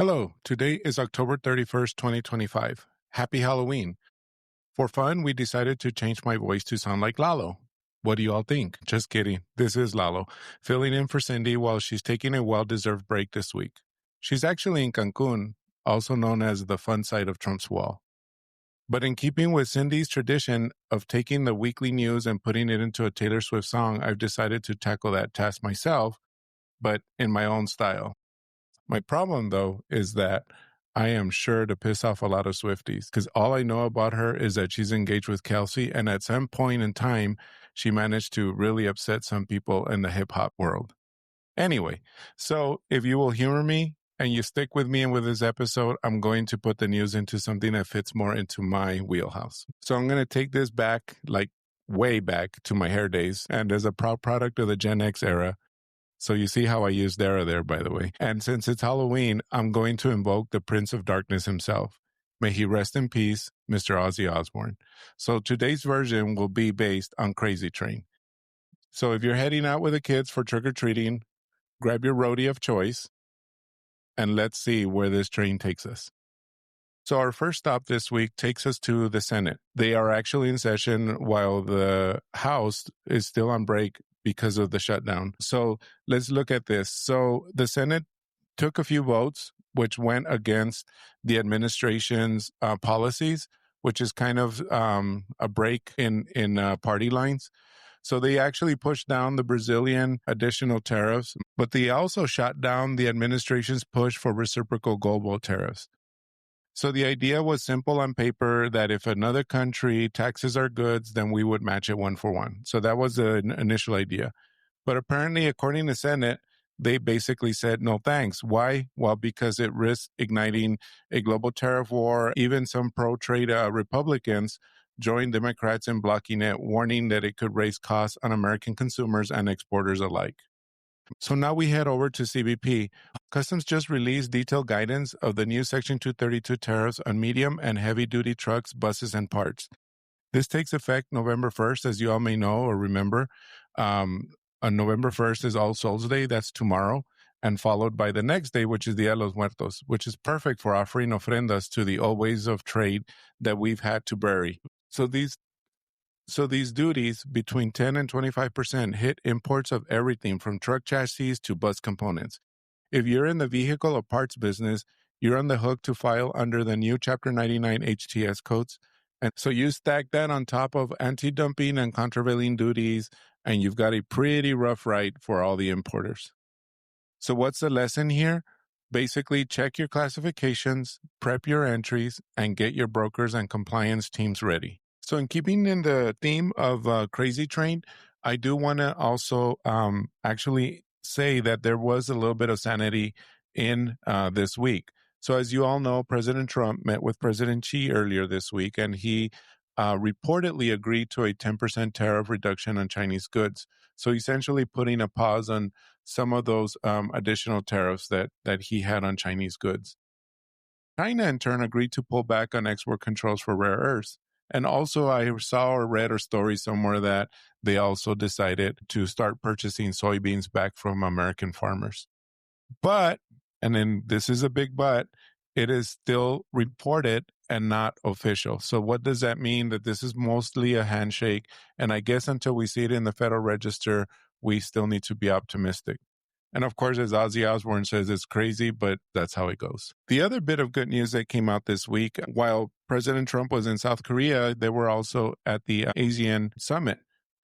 Hello, today is October 31st, 2025. Happy Halloween. For fun, we decided to change my voice to sound like Lalo. What do you all think? Just kidding. This is Lalo, filling in for Cindy while she's taking a well-deserved break this week. She's actually in Cancun, also known as the fun side of Trump's wall. But in keeping with Cindy's tradition of taking the weekly news and putting it into a Taylor Swift song, I've decided to tackle that task myself, but in my own style. My problem, though, is that I am sure to piss off a lot of Swifties because all I know about her is that she's engaged with Kelsey, and at some point in time, she managed to really upset some people in the hip hop world. Anyway, so if you will humor me and you stick with me and with this episode, I'm going to put the news into something that fits more into my wheelhouse. So I'm going to take this back, like way back to my hair days, and as a proud product of the Gen X era. So you see how I used Dara there, by the way. And since it's Halloween, I'm going to invoke the Prince of Darkness himself. May he rest in peace, Mr. Ozzy Osbourne. So today's version will be based on Crazy Train. So if you're heading out with the kids for trick-or-treating, grab your roadie of choice, and let's see where this train takes us. So our first stop this week takes us to the Senate. They are actually in session while the House is still on break because of the shutdown. So let's look at this. So the Senate took a few votes, which went against the administration's policies, which is kind of a break in party lines. So they actually pushed down the Brazilian additional tariffs, but they also shot down the administration's push for reciprocal global tariffs. So the idea was simple on paper that if another country taxes our goods, then we would match it 1-for-1. So that was the initial idea. But apparently, according to Senate, they basically said, no thanks. Why? Well, because it risks igniting a global tariff war. Even some pro-trade Republicans joined Democrats in blocking it, warning that it could raise costs on American consumers and exporters alike. So now we head over to CBP. Customs just released detailed guidance of the new Section 232 tariffs on medium and heavy-duty trucks, buses, and parts. This takes effect November 1st, as you all may know or remember. On November 1st is All Souls Day, that's tomorrow, and followed by the next day, which is Dia de los Muertos, which is perfect for offering ofrendas to the old ways of trade that we've had to bury. So these duties between 10 and 25% hit imports of everything from truck chassis to bus components. If you're in the vehicle or parts business, you're on the hook to file under the new Chapter 99 HTS codes. And so you stack that on top of anti-dumping and countervailing duties, and you've got a pretty rough ride for all the importers. So what's the lesson here? Basically, check your classifications, prep your entries, and get your brokers and compliance teams ready. So in keeping in the theme of Crazy Train, I do want to also actually say that there was a little bit of sanity in this week. So as you all know, President Trump met with President Xi earlier this week, and he reportedly agreed to a 10% tariff reduction on Chinese goods. So essentially putting a pause on some of those additional tariffs that he had on Chinese goods. China, in turn, agreed to pull back on export controls for rare earths. And also, I saw or read a story somewhere that they also decided to start purchasing soybeans back from American farmers. But, and then this is a big but, it is still reported and not official. So what does that mean? That this is mostly a handshake. And I guess until we see it in the Federal Register, we still need to be optimistic. And of course, as Ozzy Osbourne says, it's crazy, but that's how it goes. The other bit of good news that came out this week, while President Trump was in South Korea, they were also at the ASEAN summit.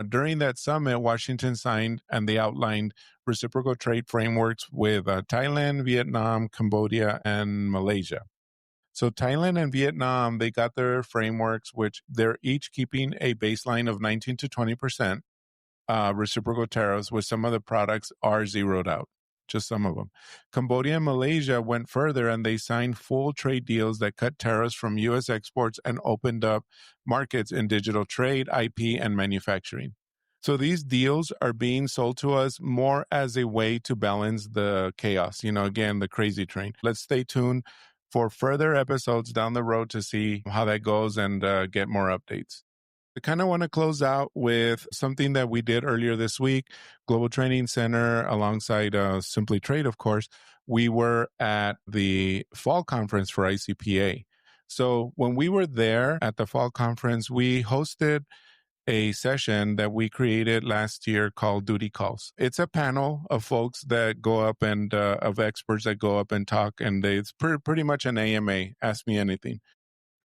During that summit, Washington signed and they outlined reciprocal trade frameworks with Thailand, Vietnam, Cambodia, and Malaysia. So Thailand and Vietnam, they got their frameworks, which they're each keeping a baseline of 19 to 20%. Reciprocal tariffs, with some of the products are zeroed out, just some of them. Cambodia and Malaysia went further and they signed full trade deals that cut tariffs from U.S. exports and opened up markets in digital trade, IP, and manufacturing. So these deals are being sold to us more as a way to balance the chaos, again, the crazy train. Let's stay tuned for further episodes down the road to see how that goes and get more updates. I kind of want to close out with something that we did earlier this week. Global Training Center, alongside Simply Trade, of course, we were at the fall conference for ICPA. So when we were there at the fall conference, we hosted a session that we created last year called Duty Calls. It's a panel of folks that go up and of experts that go up and talk, and it's pretty much an AMA, Ask Me Anything.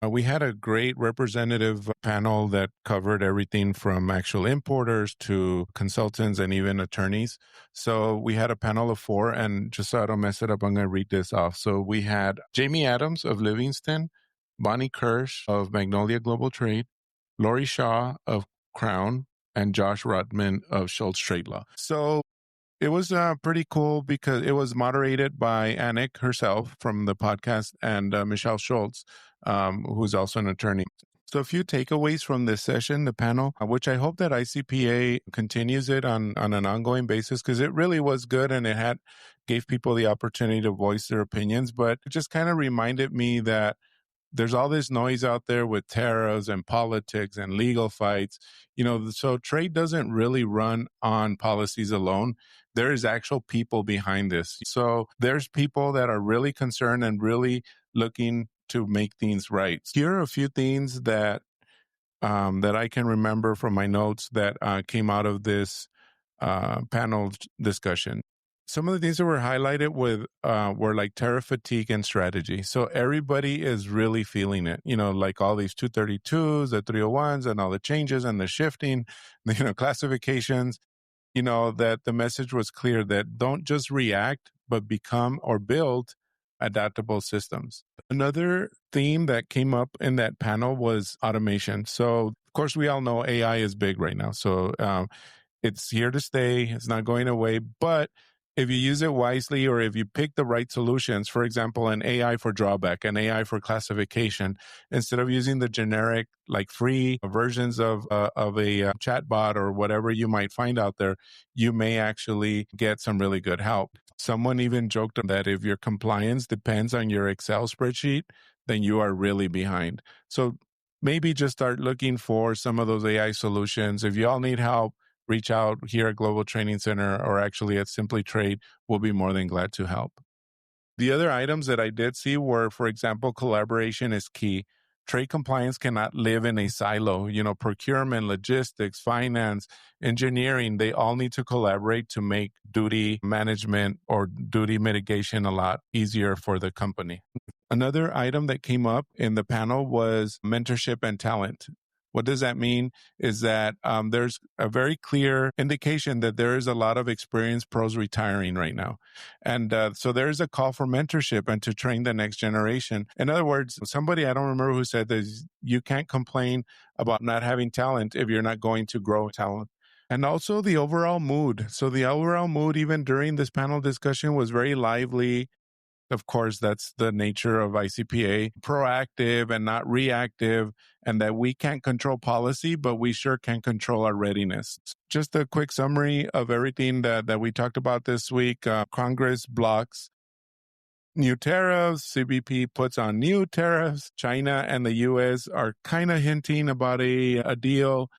We had a great representative panel that covered everything from actual importers to consultants and even attorneys. So we had a panel of 4, and just so I don't mess it up, I'm going to read this off. So we had Jamie Adams of Livingston, Bonnie Kirsch of Magnolia Global Trade, Lori Shaw of Crown, and Josh Rutman of Schultz Trade Law. So it was pretty cool because it was moderated by Anik herself from the podcast and Michelle Schultz, who's also an attorney. So a few takeaways from this session, the panel, which I hope that ICPA continues it on an ongoing basis, because it really was good and it gave people the opportunity to voice their opinions. But it just kind of reminded me that there's all this noise out there with tariffs and politics and legal fights, so trade doesn't really run on policies alone. There is actual people behind this. So there's people that are really concerned and really looking to make things right. Here are a few things that I can remember from my notes that came out of this panel discussion. Some of the things that were highlighted were like tariff fatigue and strategy. So everybody is really feeling it, like all these 232s, the 301s, and all the changes and the shifting, classifications, that the message was clear that don't just react, but become or build adaptable systems. Another theme that came up in that panel was automation. So, of course, we all know AI is big right now. So it's here to stay. It's not going away. But if you use it wisely, or if you pick the right solutions, for example, an AI for drawback, an AI for classification, instead of using the generic, like free versions of a chatbot or whatever you might find out there, you may actually get some really good help. Someone even joked that if your compliance depends on your Excel spreadsheet, then you are really behind. So maybe just start looking for some of those AI solutions. If you all need help, reach out here at Global Training Center or actually at Simply Trade. We'll be more than glad to help. The other items that I did see were, for example, collaboration is key. Trade compliance cannot live in a silo. Procurement, logistics, finance, engineering, they all need to collaborate to make duty management or duty mitigation a lot easier for the company. Another item that came up in the panel was mentorship and talent. What does that mean is that there's a very clear indication that there is a lot of experienced pros retiring right now. And so there's a call for mentorship and to train the next generation. In other words, somebody, I don't remember who said this, you can't complain about not having talent if you're not going to grow talent. And also the overall mood. So the overall mood, even during this panel discussion, was very lively. Of course, that's the nature of ICPA, proactive and not reactive, and that we can't control policy, but we sure can control our readiness. Just a quick summary of everything that we talked about this week. Congress blocks new tariffs. CBP puts on new tariffs. China and the U.S. are kind of hinting about a deal.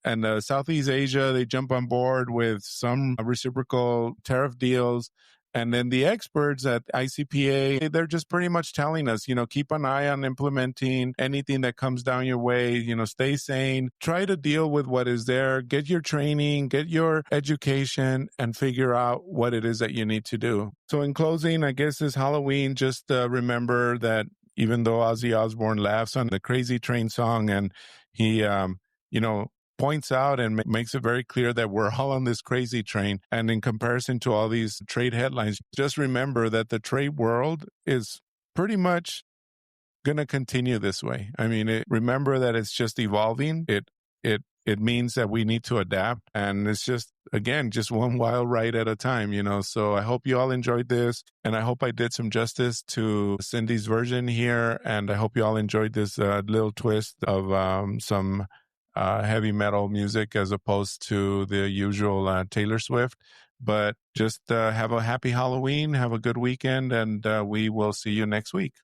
And Southeast Asia, they jump on board with some reciprocal tariff deals. And then the experts at ICPA, they're just pretty much telling us, keep an eye on implementing anything that comes down your way, stay sane, try to deal with what is there, get your training, get your education, and figure out what it is that you need to do. So in closing, I guess this Halloween, just remember that even though Ozzy Osbourne laughs on the Crazy Train song and he, points out and makes it very clear that we're all on this crazy train. And in comparison to all these trade headlines, just remember that the trade world is pretty much going to continue this way. I mean, remember that it's just evolving. It means that we need to adapt. And it's just, again, just one wild ride at a time, So I hope you all enjoyed this. And I hope I did some justice to Cindy's version here. And I hope you all enjoyed this little twist of some heavy metal music as opposed to the usual Taylor Swift. But just have a happy Halloween, have a good weekend, and we will see you next week.